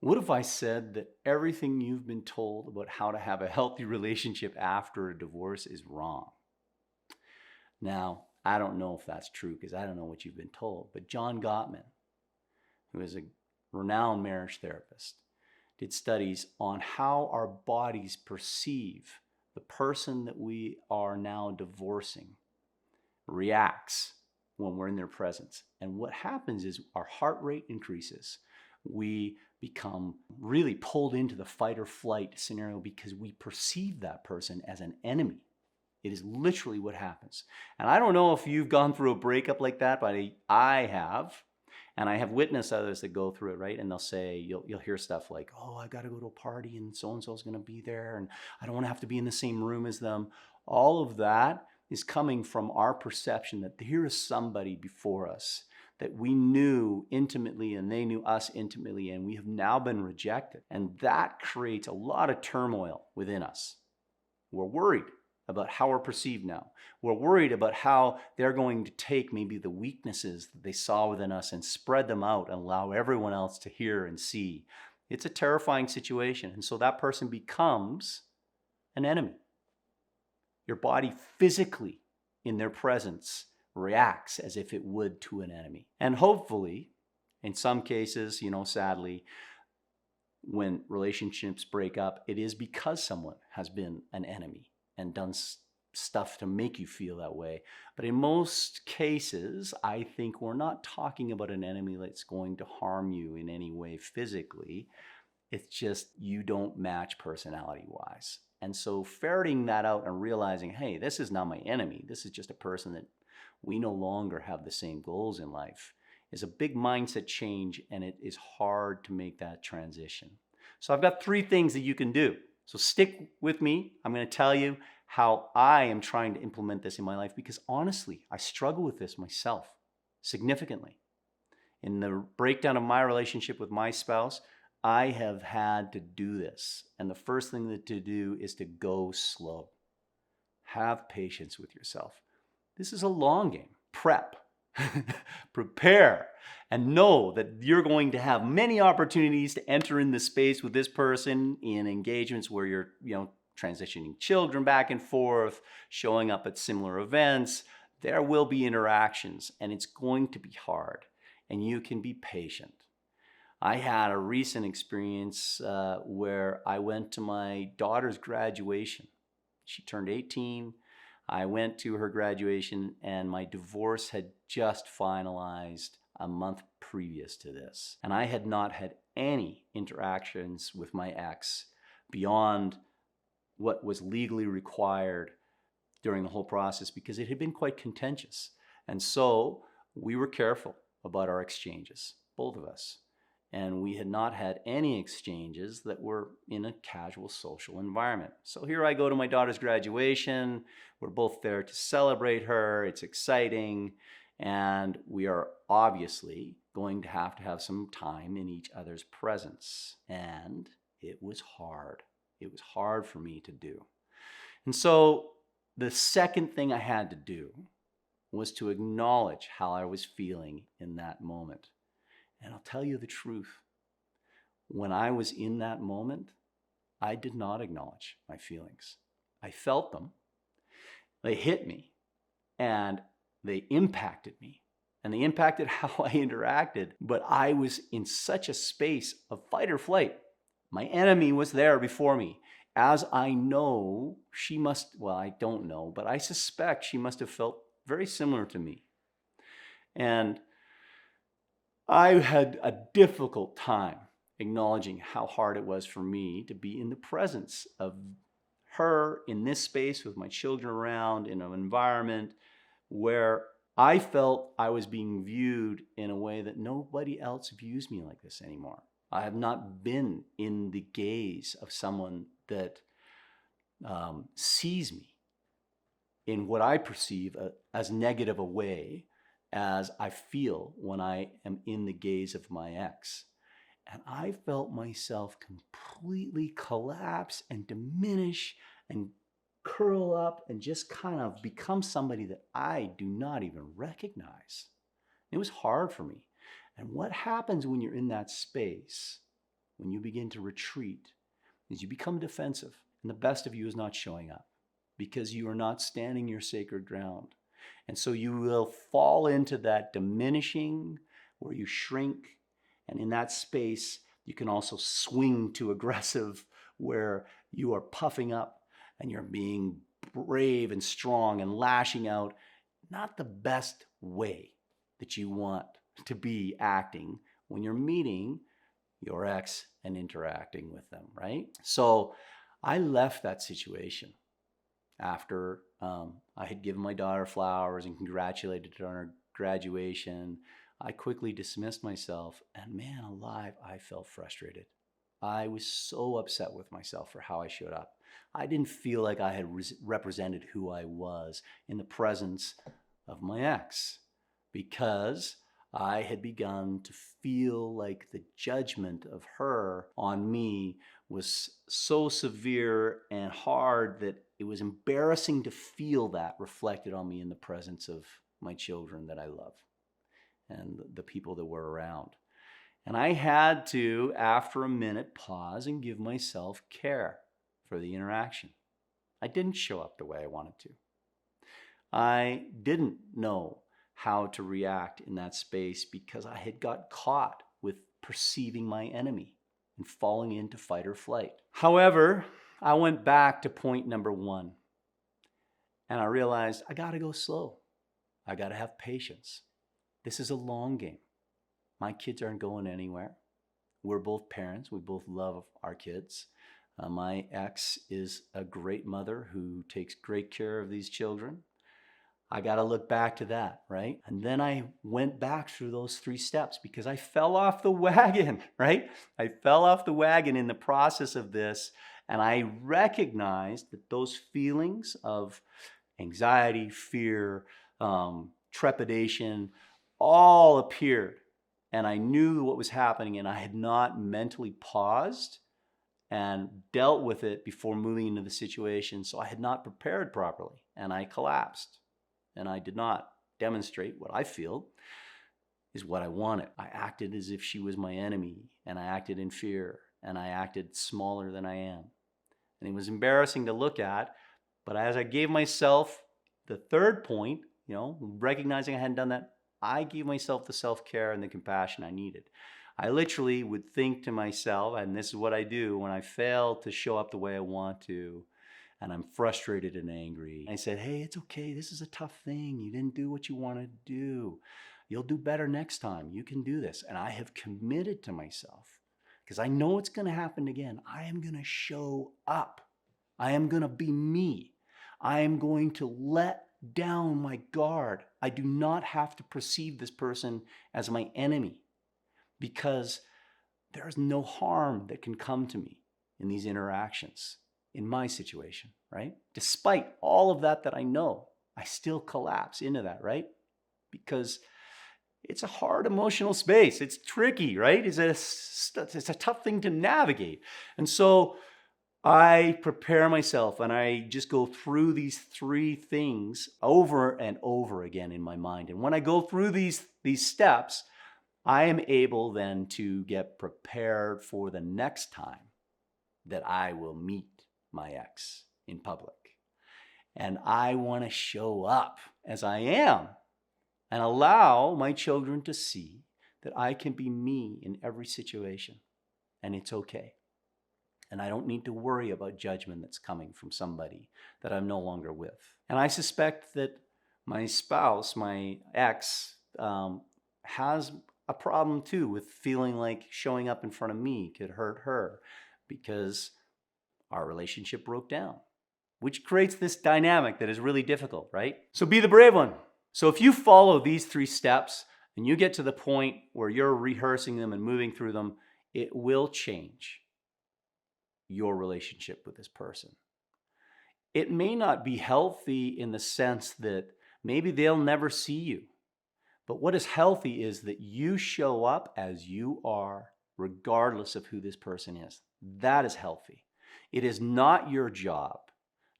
What if I said that everything you've been told about how to have a healthy relationship after a divorce is wrong? Now, I don't know if that's true because I don't know what you've been told, but John Gottman, who is a renowned marriage therapist, did studies on how our bodies perceive the person that we are now divorcing reacts when we're in their presence. And what happens is our heart rate increases. We become really pulled into the fight or flight scenario because we perceive that person as an enemy. It is literally what happens. And I don't know if you've gone through a breakup like that, but I have. And I have witnessed others that go through it, right? And they'll say, you'll hear stuff like, oh, I got to go to a party and so is going to be there. And I don't want to have to be in the same room as them. All of that is coming from our perception that here is somebody before us that we knew intimately and they knew us intimately, and we have now been rejected. And that creates a lot of turmoil within us. We're worried about how we're perceived now. We're worried about how they're going to take maybe the weaknesses that they saw within us and spread them out and allow everyone else to hear and see. It's a terrifying situation. And so that person becomes an enemy. Your body physically, in their presence, reacts as if it would to an enemy. And hopefully, in some cases, sadly, when relationships break up, it is because someone has been an enemy and done stuff to make you feel that way. But in most cases, I think we're not talking about an enemy that's going to harm you in any way physically. It's just you don't match personality-wise. And so ferreting that out and realizing, hey, this is not my enemy. This is just a person that we no longer have the same goals in life is a big mindset change, and it is hard to make that transition. So I've got 3 things that you can do. So stick with me. I'm going to tell you how I am trying to implement this in my life because honestly, I struggle with this myself significantly. In the breakdown of my relationship with my spouse, I have had to do this. And the first thing to do is to go slow. Have patience with yourself. This is a long game. Prep. Prepare and know that you're going to have many opportunities to enter in the space with this person in engagements where you're, transitioning children back and forth, showing up at similar events. There will be interactions and it's going to be hard, and you can be patient. I had a recent experience where I went to my daughter's graduation. She turned 18. I went to her graduation and my divorce had just finalized a month previous to this. And I had not had any interactions with my ex beyond what was legally required during the whole process because it had been quite contentious. And so we were careful about our exchanges, both of us. And we had not had any exchanges that were in a casual social environment. So here I go to my daughter's graduation. We're both there to celebrate her. It's exciting. And we are obviously going to have some time in each other's presence. And it was hard. It was hard for me to do. And so the second thing I had to do was to acknowledge how I was feeling in that moment. And I'll tell you the truth. When I was in that moment, I did not acknowledge my feelings. I felt them. They hit me and they impacted me. And they impacted how I interacted. But I was in such a space of fight or flight. My enemy was there before me. As I know, I don't know, but I suspect she must have felt very similar to me. And I had a difficult time acknowledging how hard it was for me to be in the presence of her in this space with my children around in an environment where I felt I was being viewed in a way that nobody else views me like this anymore. I have not been in the gaze of someone that sees me in what I perceive as negative a way as I feel when I am in the gaze of my ex. And I felt myself completely collapse and diminish and curl up and just kind of become somebody that I do not even recognize. It was hard for me. And what happens when you're in that space, when you begin to retreat, is you become defensive. And the best of you is not showing up because you are not standing your sacred ground. And so you will fall into that diminishing where you shrink. And in that space, you can also swing to aggressive where you are puffing up and you're being brave and strong and lashing out. Not the best way that you want to be acting when you're meeting your ex and interacting with them, right? So I left that situation after I had given my daughter flowers and congratulated her on her graduation. I quickly dismissed myself, and man alive, I felt frustrated. I was so upset with myself for how I showed up. I didn't feel like I had represented who I was in the presence of my ex because I had begun to feel like the judgment of her on me was so severe and hard that it was embarrassing to feel that reflected on me in the presence of my children that I love and the people that were around. And I had to, after a minute, pause and give myself care for the interaction. I didn't show up the way I wanted to. I didn't know how to react in that space because I had got caught with perceiving my enemy and falling into fight or flight. However, I went back to point number one and I realized I got to go slow. I got to have patience. This is a long game. My kids aren't going anywhere. We're both parents. We both love our kids. My ex is a great mother who takes great care of these children. I got to look back to that, right? And then I went back through those 3 steps because I fell off the wagon, right? I fell off the wagon in the process of this, and I recognized that those feelings of anxiety, fear, trepidation, all appeared. And I knew what was happening, and I had not mentally paused and dealt with it before moving into the situation. So I had not prepared properly, and I collapsed. And I did not demonstrate what I feel is what I wanted. I acted as if she was my enemy, and I acted in fear, and I acted smaller than I am. And it was embarrassing to look at, but as I gave myself the third point, recognizing I hadn't done that, I gave myself the self-care and the compassion I needed. I literally would think to myself, and this is what I do when I fail to show up the way I want to, and I'm frustrated and angry. I said, hey, it's okay. This is a tough thing. You didn't do what you wanted to do. You'll do better next time. You can do this. And I have committed to myself because I know it's going to happen again. I am going to show up. I am going to be me. I am going to let down my guard. I do not have to perceive this person as my enemy because there is no harm that can come to me in these interactions. In my situation, right? Despite all of that I know, I still collapse into that, right? Because it's a hard emotional space. It's tricky, right? It's a tough thing to navigate. And so I prepare myself and I just go through these 3 things over and over again in my mind. And when I go through these steps, I am able then to get prepared for the next time that I will meet my ex in public. And I want to show up as I am and allow my children to see that I can be me in every situation and it's okay. And I don't need to worry about judgment that's coming from somebody that I'm no longer with. And I suspect that my spouse, my ex, has a problem too with feeling like showing up in front of me could hurt her because our relationship broke down, which creates this dynamic that is really difficult, right? So be the brave one. So if you follow these 3 steps and you get to the point where you're rehearsing them and moving through them, it will change your relationship with this person. It may not be healthy in the sense that maybe they'll never see you. But what is healthy is that you show up as you are, regardless of who this person is. That is healthy. It is not your job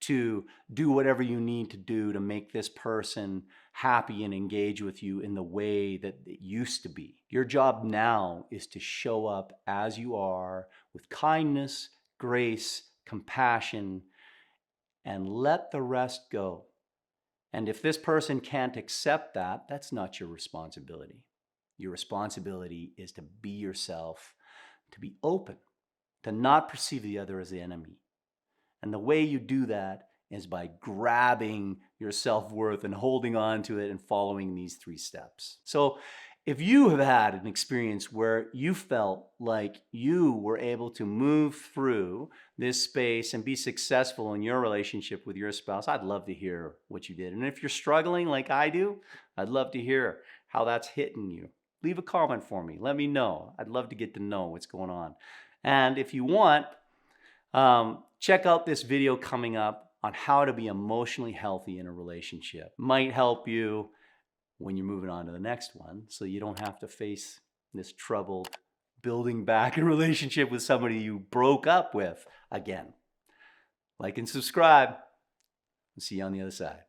to do whatever you need to do to make this person happy and engage with you in the way that it used to be. Your job now is to show up as you are with kindness, grace, compassion, and let the rest go. And if this person can't accept that, that's not your responsibility. Your responsibility is to be yourself, to be open, to not perceive the other as the enemy. And the way you do that is by grabbing your self-worth and holding on to it and following these 3 steps. So if you have had an experience where you felt like you were able to move through this space and be successful in your relationship with your spouse, I'd love to hear what you did. And if you're struggling like I do, I'd love to hear how that's hitting you. Leave a comment for me. Let me know. I'd love to get to know what's going on. And if you want, check out this video coming up on how to be emotionally healthy in a relationship. Might help you when you're moving on to the next one, so you don't have to face this troubled building back a relationship with somebody you broke up with again. Like and subscribe. See you on the other side.